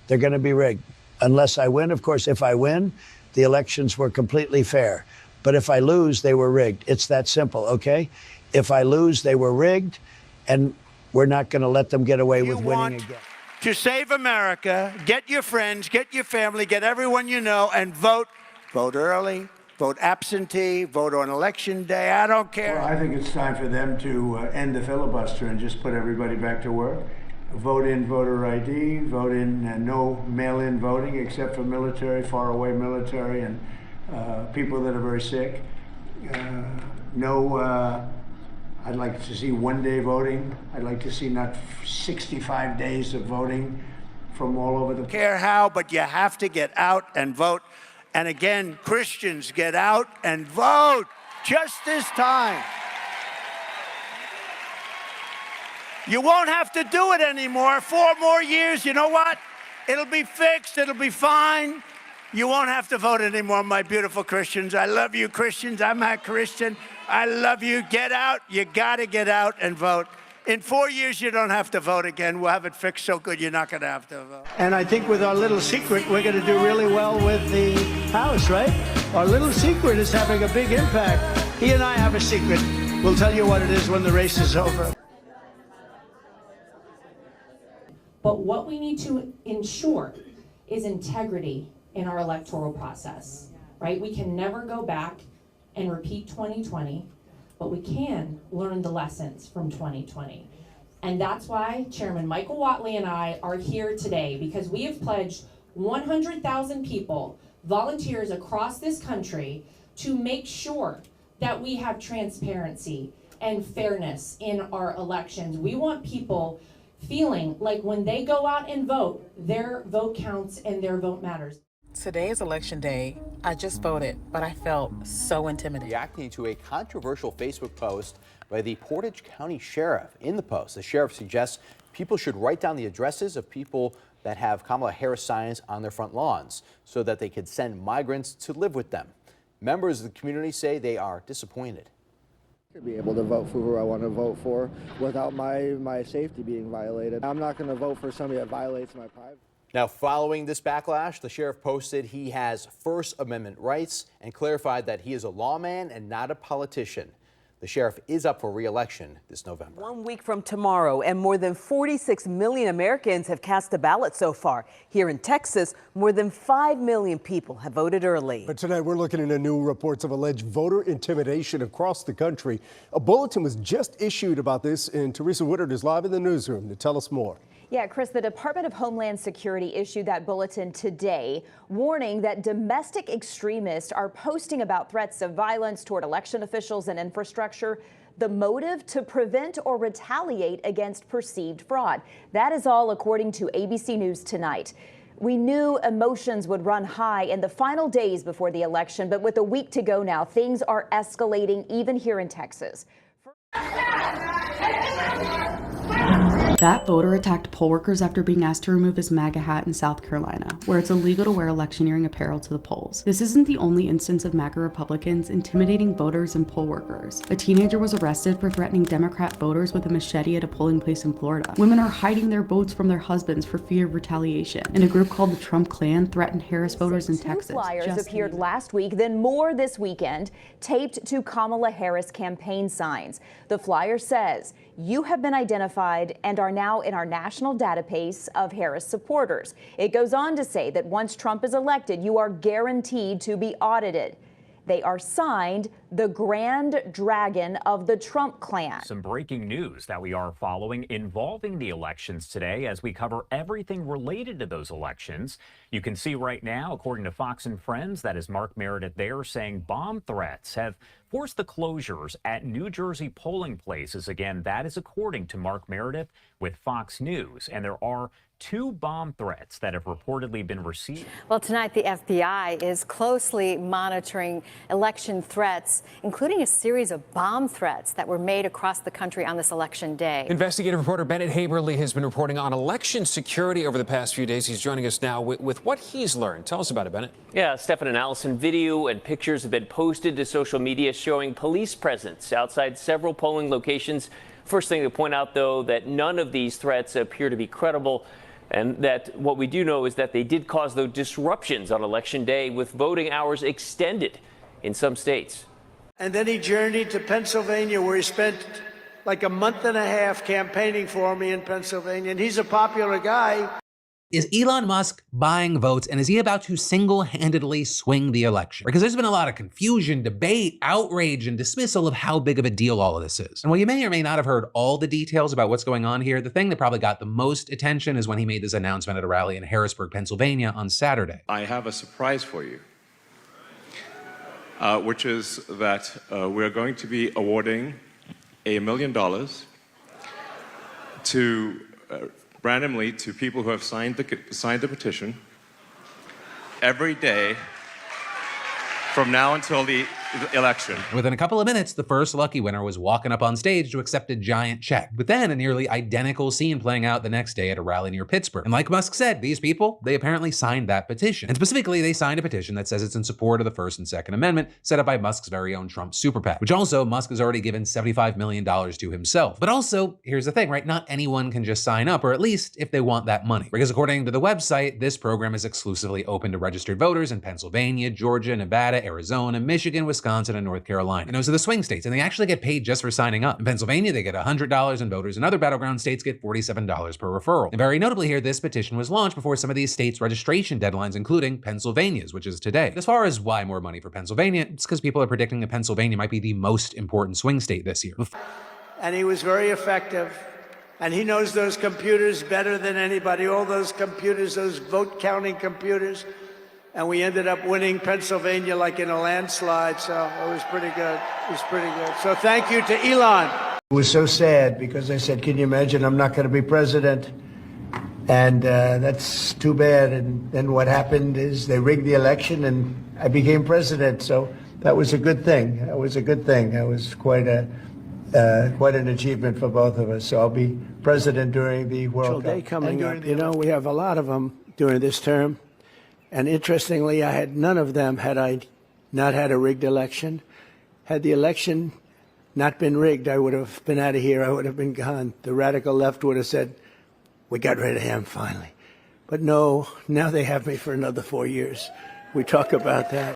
They're going to be rigged. Unless I win, of course, if I win, the elections were completely fair. But if I lose, they were rigged. It's that simple, okay? If I lose, they were rigged, and we're not going to let them get away with winning again. To save America, get your friends, get your family, get everyone you know, and vote. Vote early, vote absentee, vote on election day. I don't care. Well, I think it's time for them to end the filibuster and just put everybody back to work. Vote in voter ID, vote in no mail-in voting except for military, faraway military, and people that are very sick. I'd like to see one-day voting. I'd like to see not 65 days of voting from all over the place. Care how, but you have to get out and vote. And again, Christians, get out and vote just this time. You won't have to do it anymore. 4 more years, you know what? It'll be fixed, it'll be fine. You won't have to vote anymore, my beautiful Christians. I love you, Christians. I'm a Christian. I love you. Get out. You got to get out and vote. In 4 years, you don't have to vote again. We'll have it fixed so good you're not going to have to vote. And I think with our little secret, we're going to do really well with the House, right? Our little secret is having a big impact. He and I have a secret. We'll tell you what it is when the race is over. But what we need to ensure is integrity in our electoral process, right? We can never go back and repeat 2020, but we can learn the lessons from 2020. And that's why Chairman Michael Whatley and I are here today, because we have pledged 100,000 people, volunteers across this country, to make sure that we have transparency and fairness in our elections. We want people feeling like when they go out and vote, their vote counts and their vote matters. Today is election day. I just voted, but I felt so intimidated. Reacting to a controversial Facebook post by the Portage County Sheriff. In the post, the sheriff suggests people should write down the addresses of people that have Kamala Harris signs on their front lawns so that they could send migrants to live with them. Members of the community say they are disappointed. To be able to vote for who I want to vote for without my safety being violated. I'm not going to vote for somebody that violates my privacy. Now, following this backlash, the sheriff posted he has First Amendment rights and clarified that he is a lawman and not a politician. The sheriff is up for re-election this November. 1 week from tomorrow, and more than 46 million Americans have cast a ballot so far. Here in Texas, more than 5 million people have voted early. But tonight, we're looking into new reports of alleged voter intimidation across the country. A bulletin was just issued about this, and Teresa Woodard is live in the newsroom to tell us more. Yeah, Chris, the Department of Homeland Security issued that bulletin today, warning that domestic extremists are posting about threats of violence toward election officials and infrastructure. The motive to prevent or retaliate against perceived fraud. That is all according to ABC News tonight. We knew emotions would run high in the final days before the election, but with a week to go now, things are escalating even here in Texas. That voter attacked poll workers after being asked to remove his MAGA hat in South Carolina, where it's illegal to wear electioneering apparel to the polls. This isn't the only instance of MAGA Republicans intimidating voters and poll workers. A teenager was arrested for threatening Democrat voters with a machete at a polling place in Florida. Women are hiding their votes from their husbands for fear of retaliation. And a group called the Trump Klan threatened Harris voters in Texas. Flyers appeared last week, then more this weekend, taped to Kamala Harris campaign signs. The flyer says, "You have been identified and are now in our national database of Harris supporters." It goes on to say that once Trump is elected, you are guaranteed to be audited. They are signed the Grand Dragon of the Trump Klan. Some breaking news that we are following involving the elections today as we cover everything related to those elections. You can see right now, according to Fox and Friends, that is Mark Meredith there saying bomb threats have forced the closures at New Jersey polling places. Again, that is according to Mark Meredith with Fox News. And there are 2 bomb threats that have reportedly been received. Well, tonight the FBI is closely monitoring election threats, including a series of bomb threats that were made across the country on this election day. Investigative reporter Bennett Haberly has been reporting on election security over the past few days. He's joining us now with what he's learned. Tell us about it, Bennett. Yeah, Stefan and Allison, video and pictures have been posted to social media showing police presence outside several polling locations. First thing to point out, though, that none of these threats appear to be credible. And that what we do know is that they did cause those disruptions on Election Day, with voting hours extended in some states. And then he journeyed to Pennsylvania, where he spent like a month and a half campaigning for me in Pennsylvania. And he's a popular guy. Is Elon Musk buying votes, and is he about to single-handedly swing the election? Because there's been a lot of confusion, debate, outrage, and dismissal of how big of a deal all of this is. And while you may or may not have heard all the details about what's going on here, the thing that probably got the most attention is when he made this announcement at a rally in Harrisburg, Pennsylvania on Saturday. I have a surprise for you, which is that we're going to be awarding $1 million to randomly to people who have signed the petition every day from now until the election. Within a couple of minutes, the first lucky winner was walking up on stage to accept a giant check. But then a nearly identical scene playing out the next day at a rally near Pittsburgh. And like Musk said, these people, they apparently signed that petition. And specifically, they signed a petition that says it's in support of the First and Second Amendment, set up by Musk's very own Trump super PAC, which also Musk has already given $75 million to himself. But also, here's the thing, right? Not anyone can just sign up, or at least if they want that money. Because according to the website, this program is exclusively open to registered voters in Pennsylvania, Georgia, Nevada, Arizona, Michigan, Wisconsin, and North Carolina. And those are the swing states, and they actually get paid just for signing up. In Pennsylvania, they get $100, and voters in other battleground states get $47 per referral. And very notably here, this petition was launched before some of these states' registration deadlines, including Pennsylvania's, which is today. As far as why more money for Pennsylvania, it's because people are predicting that Pennsylvania might be the most important swing state this year. And he was very effective. And he knows those computers better than anybody, all those computers, those vote counting computers. And we ended up winning Pennsylvania like in a landslide, so it was pretty good. It was pretty good. So thank you to Elon. It was so sad because I said, can you imagine, I'm not going to be president. And that's too bad. And then what happened is they rigged the election and I became president. So that was a good thing. That was a good thing. That was quite an achievement for both of us. So I'll be president during the World Cup. Day coming up. You know, we have a lot of them during this term. And interestingly, I had none of them had I not had a rigged election. Had the election not been rigged, I would have been out of here. I would have been gone. The radical left would have said, we got rid of him finally. But no, now they have me for another 4 years. We talk about that.